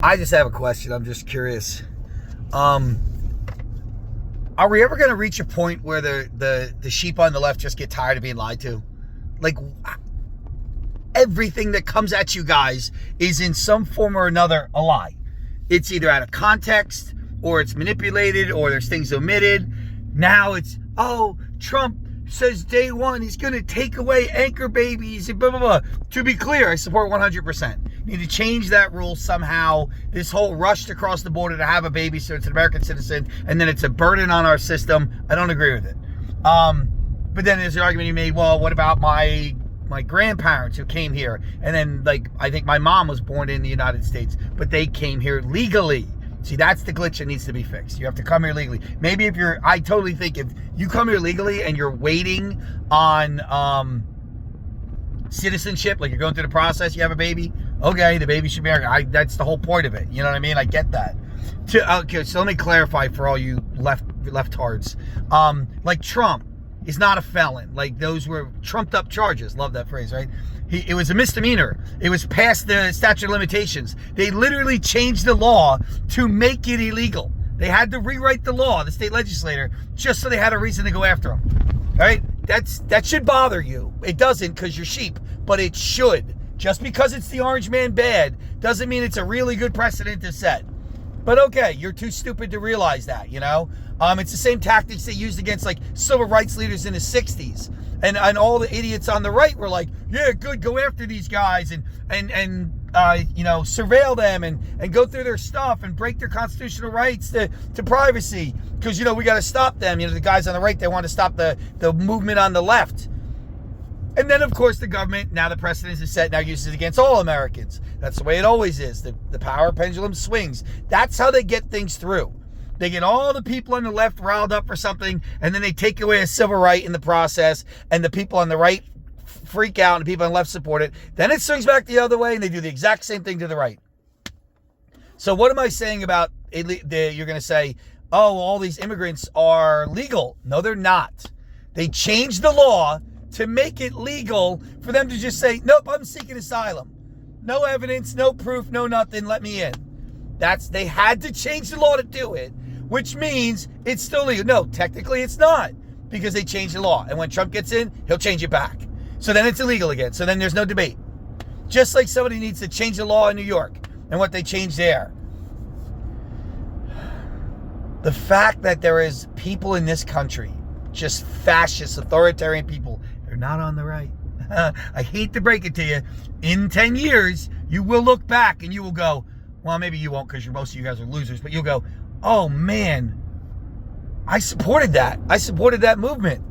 I just have a question. I'm just curious. Are we ever going to reach a point where the sheep on the left just get tired of being lied to? Like, everything that comes at you guys is in some form or another a lie. It's either out of context, or it's manipulated, or there's things omitted. Now it's, oh, Trump says day one he's going to take away anchor babies and blah, blah, blah. To be clear, I support 100%. Need to change that rule somehow. This whole rush to cross the border to have a baby so it's an American citizen and then it's a burden on our system, I don't agree with it. But then there's the argument you made, well, what about my grandparents who came here? And then, like, I think my mom was born in the United States, but they came here legally. See, that's the glitch that needs to be fixed. You have to come here legally. Maybe if you're, I totally think if you come here legally and you're waiting on citizenship, like you're going through the process, you have a baby, okay, the baby should be American. That's the whole point of it. You know what I mean? I get that. Okay, so let me clarify for all you leftards. Like Trump is not a felon. Like those were trumped up charges. Love that phrase, right? It was a misdemeanor. It was past the statute of limitations. They literally changed the law to make it illegal. They had to rewrite the law, the state legislator, just so they had a reason to go after him. All right? That should bother you. It doesn't because you're sheep, but it should. Just because it's the orange man bad doesn't mean it's a really good precedent to set. But okay, you're too stupid to realize that, you know? It's the same tactics they used against like civil rights leaders in the 60s. And all the idiots on the right were like, yeah, good, go after these guys and surveil them and go through their stuff and break their constitutional rights to privacy. Because, we got to stop them. The guys on the right, they want to stop the movement on the left. And then, of course, the government, now the precedent is set, now uses it against all Americans. That's the way it always is. The power pendulum swings. That's how they get things through. They get all the people on the left riled up for something, and then they take away a civil right in the process, and the people on the right freak out, and the people on the left support it. Then it swings back the other way, and they do the exact same thing to the right. So what am I saying about, you're going to say, oh, all these immigrants are legal. No, they're not. They changed the law to make it legal for them to just say, nope, I'm seeking asylum. No evidence, no proof, no nothing, let me in. They had to change the law to do it, which means it's still legal. No, technically it's not, because they changed the law. And when Trump gets in, he'll change it back. So then it's illegal again. So then there's no debate. Just like somebody needs to change the law in New York and what they changed there. The fact that there is people in this country, just fascist, authoritarian people, they're not on the right. I hate to break it to you. In 10 years, you will look back and you will go, well, maybe you won't because most of you guys are losers, but you'll go, oh man, I supported that. I supported that movement.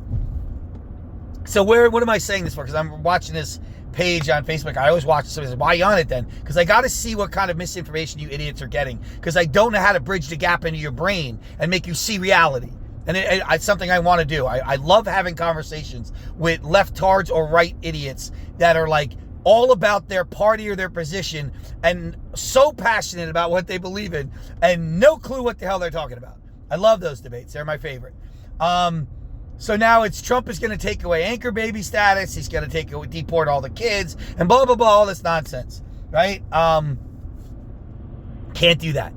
So what am I saying this for? Because I'm watching this page on Facebook. I always watch somebody says, why are you on it then? Because I got to see what kind of misinformation you idiots are getting. Because I don't know how to bridge the gap into your brain and make you see reality. And it's something I want to do. I love having conversations with leftards or right idiots that are like all about their party or their position and so passionate about what they believe in and no clue what the hell they're talking about. I love those debates. They're my favorite. So now it's Trump is going to take away anchor baby status. He's going to deport all the kids and blah, blah, blah, all this nonsense, right? Can't do that.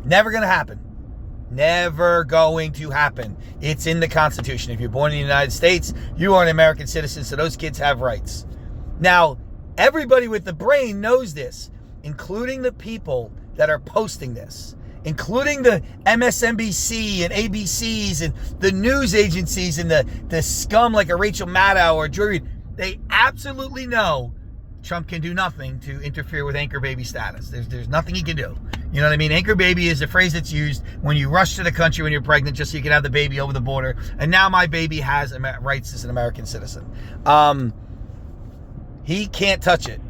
Never going to happen. Never going to happen. It's in the Constitution. If you're born in the United States, you are an American citizen, so those kids have rights. Now, everybody with the brain knows this, including the people that are posting this, including the MSNBC and ABCs and the news agencies and the scum like a Rachel Maddow or Joy Reid. They absolutely know Trump can do nothing to interfere with anchor baby status. There's nothing he can do. You know what I mean? Anchor baby is a phrase that's used when you rush to the country when you're pregnant just so you can have the baby over the border. And now my baby has rights as an American citizen. He can't touch it.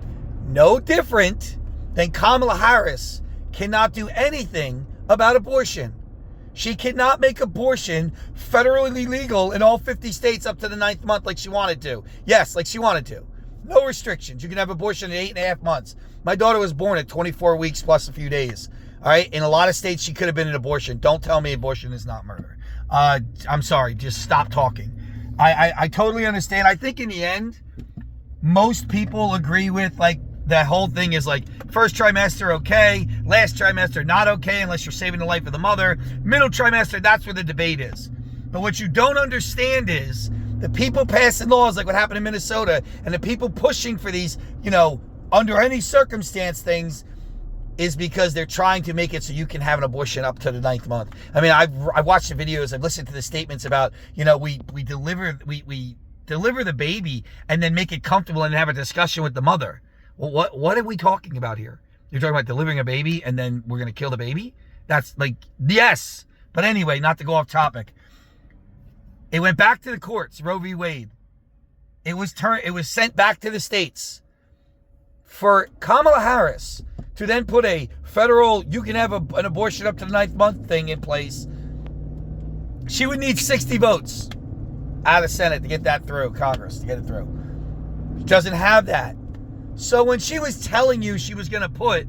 No different than Kamala Harris cannot do anything about abortion. She cannot make abortion federally legal in all 50 states up to the 9th month like she wanted to. Yes, like she wanted to. No restrictions. You can have abortion in 8.5 months. My daughter was born at 24 weeks plus a few days. All right. In a lot of states, she could have been an abortion. Don't tell me abortion is not murder. I'm sorry. Just stop talking. I totally understand. I think in the end, most people agree with like that whole thing is like first trimester, okay. Last trimester, not okay unless you're saving the life of the mother. Middle trimester, that's where the debate is. But what you don't understand is the people passing laws like what happened in Minnesota and the people pushing for these, under any circumstance things is because they're trying to make it so you can have an abortion up to the 9th month. I mean, I've watched the videos, I've listened to the statements about, we deliver the baby and then make it comfortable and have a discussion with the mother. Well, what are we talking about here? You're talking about delivering a baby and then we're going to kill the baby? That's yes. But anyway, not to go off topic. It went back to the courts, Roe v. Wade. It was sent back to the states for Kamala Harris to then put a federal, you can have an abortion up to the 9th month thing in place. She would need 60 votes out of Senate to get that through, Congress to get it through. She doesn't have that. So when she was telling you she was going to put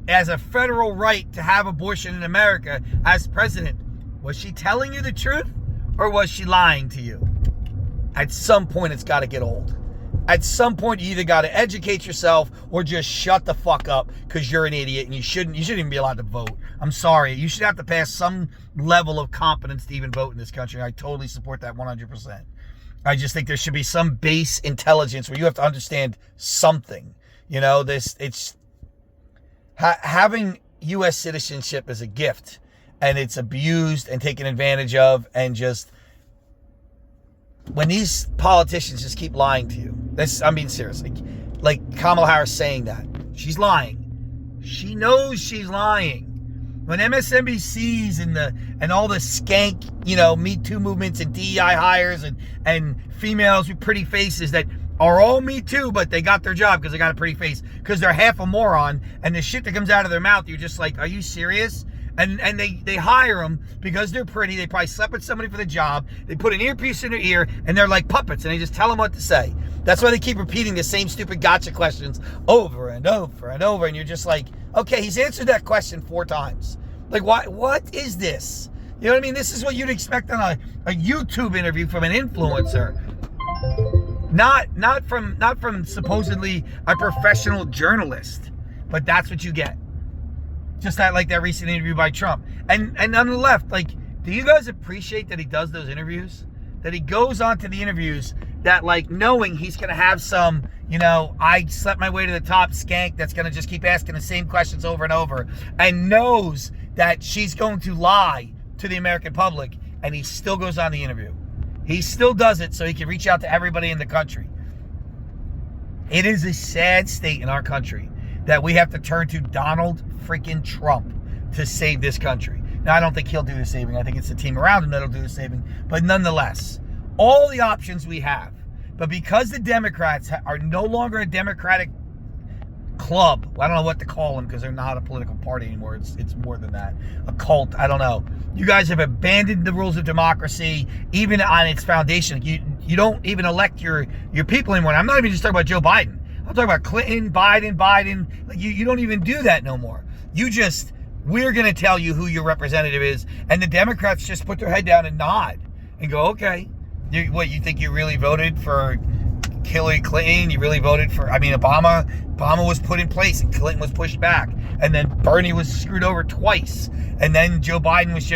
as a federal right to have abortion in America as president, was she telling you the truth or was she lying to you? At some point, it's got to get old. At some point, you either got to educate yourself or just shut the fuck up because you're an idiot and you shouldn't even be allowed to vote. I'm sorry. You should have to pass some level of competence to even vote in this country. I totally support that 100%. I just think there should be some base intelligence where you have to understand something. Having U.S. citizenship is a gift, and it's abused and taken advantage of, and just when these politicians just keep lying to you. Seriously, like Kamala Harris saying that she's lying. She knows she's lying. When MSNBC's and all the skank, Me Too movements and DEI hires and females with pretty faces that are all Me Too, but they got their job because they got a pretty face, because they're half a moron, and the shit that comes out of their mouth, you're just like, are you serious? And they hire them because they're pretty. They probably slept with somebody for the job. They put an earpiece in their ear, and they're like puppets, and they just tell them what to say. That's why they keep repeating the same stupid gotcha questions over and over and over, and you're just like, okay, he's answered that question 4 times. Like, what is this? You know what I mean? This is what you'd expect on a YouTube interview from an influencer. Not from supposedly a professional journalist. But that's what you get. Just like that recent interview by Trump. And on the left, do you guys appreciate that he does those interviews? That he goes on to the interviews that, knowing he's going to have some, I slept my way to the top skank that's going to just keep asking the same questions over and over, and knows that she's going to lie to the American public, and he still goes on the interview. He still does it so he can reach out to everybody in the country. It is a sad state in our country that we have to turn to Donald freaking Trump to save this country. Now, I don't think he'll do the saving. I think it's the team around him that'll do the saving. But nonetheless, all the options we have. But because the Democrats are no longer a Democratic club, I don't know what to call them because they're not a political party anymore. It's more than that. A cult, I don't know. You guys have abandoned the rules of democracy, even on its foundation. You don't even elect your people anymore. I'm not even just talking about Joe Biden. I'm talking about Clinton, Biden. You don't even do that no more. We're going to tell you who your representative is. And the Democrats just put their head down and nod and go, okay. You think you really voted for Hillary Clinton? You really voted for, Obama? Obama was put in place and Clinton was pushed back. And then Bernie was screwed over twice. And then Joe Biden was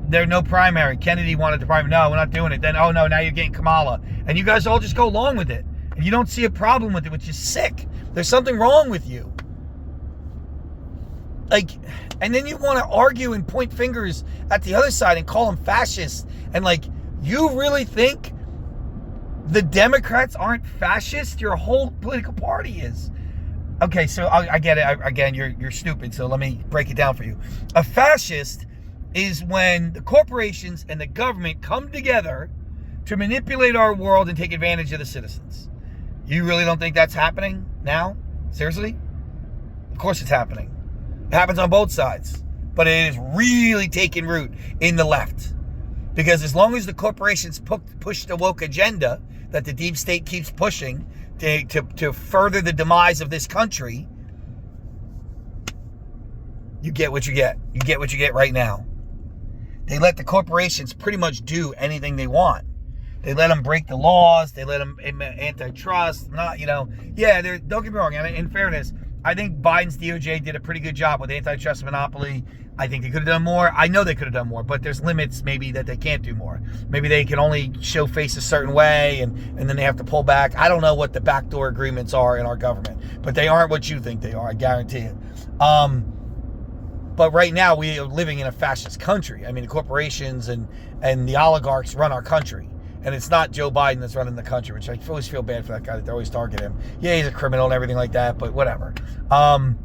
there's no primary. Kennedy wanted the primary. No, we're not doing it. Then, oh no, now you're getting Kamala. And you guys all just go along with it. And you don't see a problem with it, which is sick. There's something wrong with you. And then you want to argue and point fingers at the other side and call them fascists. And you really think the Democrats aren't fascist? Your whole political party is. Okay, so I get it. Again, you're stupid, so let me break it down for you. A fascist is when the corporations and the government come together to manipulate our world and take advantage of the citizens. You really don't think that's happening now? Seriously? Of course it's happening. It happens on both sides. But it is really taking root in the left. Because as long as the corporations push the woke agenda that the deep state keeps pushing to further the demise of this country, you get what you get. You get what you get right now. They let the corporations pretty much do anything they want. They let them break the laws. They let them antitrust. Don't get me wrong. In fairness, I think Biden's DOJ did a pretty good job with antitrust monopoly. I think they could have done more. I know they could have done more, but there's limits maybe that they can't do more. Maybe they can only show face a certain way and then they have to pull back. I don't know what the backdoor agreements are in our government, but they aren't what you think they are, I guarantee it. But right now we are living in a fascist country. I mean, the corporations and the oligarchs run our country. And it's not Joe Biden that's running the country, which I always feel bad for that guy that they always target him. Yeah, he's a criminal and everything like that, but whatever. I'm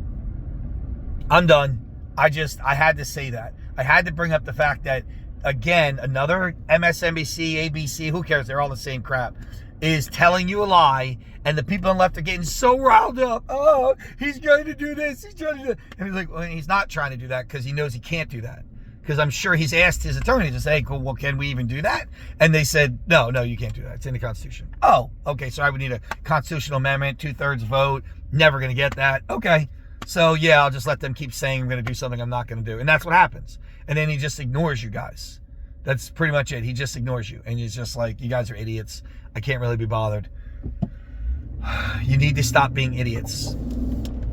done. I had to say that. I had to bring up the fact that, again, another MSNBC, ABC, who cares? They're all the same crap, is telling you a lie, and the people on the left are getting so riled up. Oh, he's going to do this. He's trying to do that. And he's like, well, he's not trying to do that because he knows he can't do that. Because I'm sure he's asked his attorney to say, well, can we even do that? And they said, no, you can't do that. It's in the Constitution. Oh, okay, so I would need a constitutional amendment, 2/3 vote. Never going to get that. Okay. So, yeah, I'll just let them keep saying I'm going to do something I'm not going to do. And that's what happens. And then he just ignores you guys. That's pretty much it. He just ignores you. And he's just like, you guys are idiots. I can't really be bothered. You need to stop being idiots.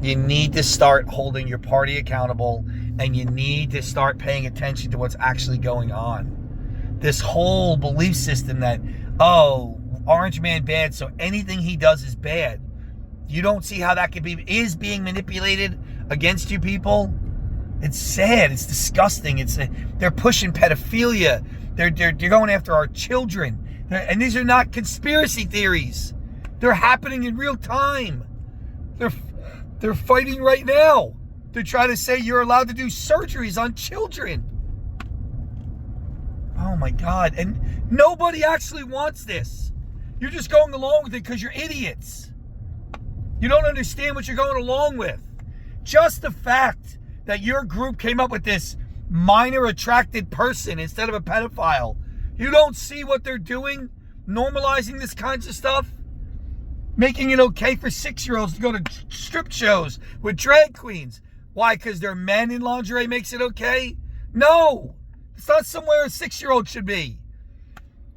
You need to start holding your party accountable. And you need to start paying attention to what's actually going on. This whole belief system that, oh, Orange Man bad, so anything he does is bad. You don't see how that is being manipulated against you people? It's sad. It's disgusting. They're pushing pedophilia. They're going after our children. And these are not conspiracy theories. They're happening in real time. They're fighting right now. They're trying to say you're allowed to do surgeries on children. Oh my God. And nobody actually wants this. You're just going along with it because you're idiots. You don't understand what you're going along with. Just the fact that your group came up with this minor attracted person instead of a pedophile. You don't see what they're doing? Normalizing this kinds of stuff? Making it okay for 6-year-olds to go to strip shows with drag queens. Why? Because they're men in lingerie makes it okay? No. It's not somewhere a 6-year-old should be.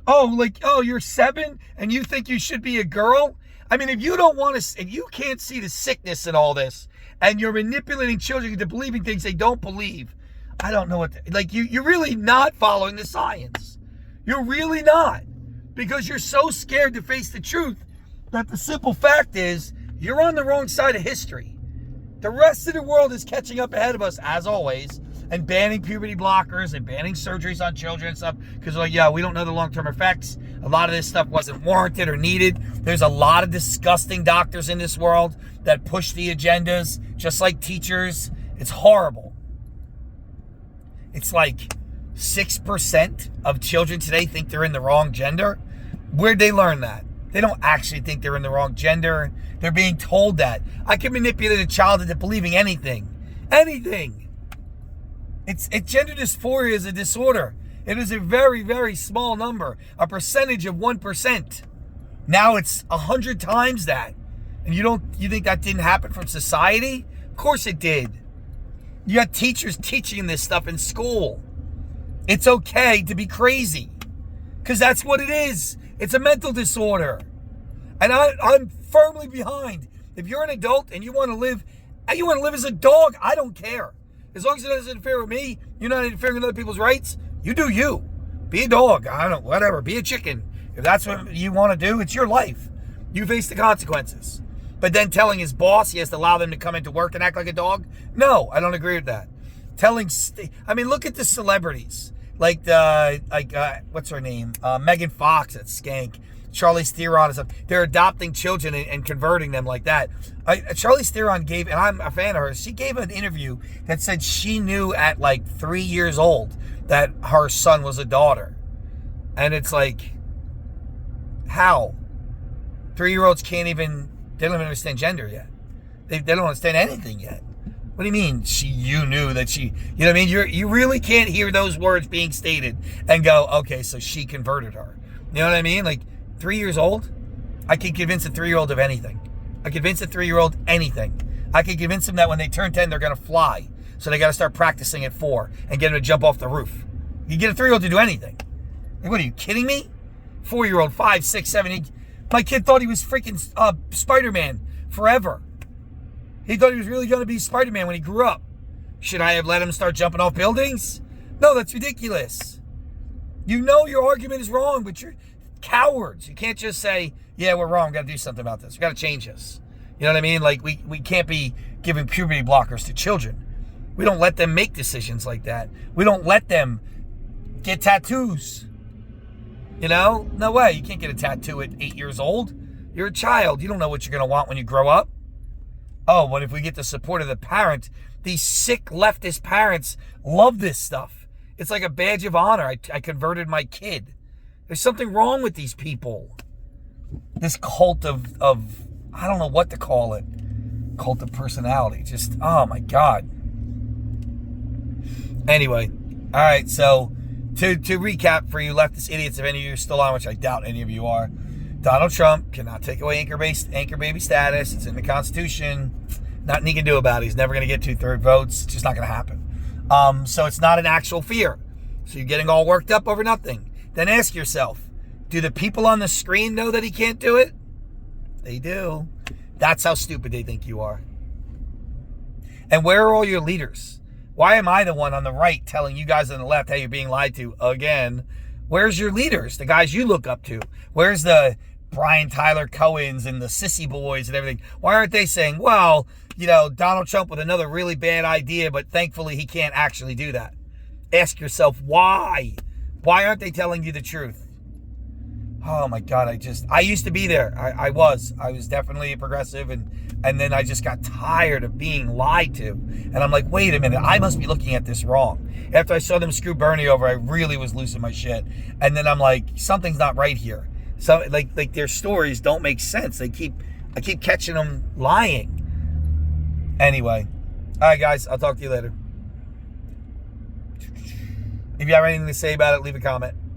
Oh, you're 7 and you think you should be a girl? I mean, if you can't see the sickness in all this, and you're manipulating children into believing things they don't believe, I don't know what, you're really not following the science. You're really not. Because you're so scared to face the truth that the simple fact is, you're on the wrong side of history. The rest of the world is catching up ahead of us, as always, and banning puberty blockers and banning surgeries on children and stuff, because we don't know the long-term effects. A lot of this stuff wasn't warranted or needed. There's a lot of disgusting doctors in this world that push the agendas, just like teachers. It's horrible. It's like 6% of children today think they're in the wrong gender. Where'd they learn that? They don't actually think they're in the wrong gender. They're being told that. I can manipulate a child into believing anything. Anything. Gender dysphoria is a disorder. It is a very, very small number. A percentage of 1%. Now it's 100 times that. And you think that didn't happen from society? Of course it did. You got teachers teaching this stuff in school. It's okay to be crazy. Because that's what it is. It's a mental disorder. And I'm firmly behind. If you're an adult and you want to live as a dog, I don't care. As long as it doesn't interfere with me, you're not interfering with other people's rights, you do you. Be a dog. I don't know, whatever. Be a chicken. If that's what you want to do, it's your life. You face the consequences. But then telling his boss he has to allow them to come into work and act like a dog? No, I don't agree with that. Look at the celebrities. What's her name? Megan Fox at Skank. Charlize Theron and stuff. They're adopting children and converting them like that. Charlize Theron gave, and I'm a fan of her, she gave an interview that said she knew at 3 years old that her son was a daughter. And it's like, how? 3-year-olds they don't even understand gender yet. They don't understand anything yet. What do you mean you knew that you know what I mean? You really can't hear those words being stated and go, okay, so she converted her. You know what I mean? 3 years old, I can convince a 3-year-old of anything. I convince a 3-year-old anything. I can convince them that when they turn 10, they're going to fly. So they got to start practicing at 4 and get them to jump off the roof. You get a 3-year-old to do anything. What are you kidding me? 4-year-old, 5, 6, 7, 8. My kid thought he was freaking Spider-Man forever. He thought he was really going to be Spider-Man when he grew up. Should I have let him start jumping off buildings? No, that's ridiculous. You know your argument is wrong, but you're cowards. You can't just say, yeah, we're wrong. We've got to do something about this. We've got to change this. You know what I mean? Like, we can't be giving puberty blockers to children. We don't let them make decisions like that. We don't let them get tattoos. You know? No way. You can't get a tattoo at 8 years old. You're a child. You don't know what you're going to want when you grow up. Oh, what if we get the support of the parent? These sick leftist parents love this stuff. It's like a badge of honor. I converted my kid. There's something wrong with these people. This cult of I don't know what to call it. Cult of personality. Just, oh my God. Anyway, all right, so to recap for you leftist idiots, if any of you are still on, which I doubt any of you are, Donald Trump cannot take away anchor baby status. It's in the Constitution. Nothing he can do about it. He's never going to get 2/3 votes. It's just not going to happen. So it's not an actual fear. So you're getting all worked up over nothing. Then ask yourself, do the people on the screen know that he can't do it? They do. That's how stupid they think you are. And where are all your leaders? Why am I the one on the right telling you guys on the left how you're being lied to again? Where's your leaders? The guys you look up to? Where's the Brian Tyler Cohens and the Sissy Boys and everything? Why aren't they saying, well, you know, Donald Trump with another really bad idea, but thankfully he can't actually do that? Ask yourself why. Why aren't they telling you the truth? Oh my God, I used to be there. I was definitely a progressive, and then I just got tired of being lied to. And I'm like, wait a minute, I must be looking at this wrong. After I saw them screw Bernie over, I really was losing my shit. And then I'm like, something's not right here. So like their stories don't make sense. I keep catching them lying. Anyway, all right, guys, I'll talk to you later. If you have anything to say about it, leave a comment.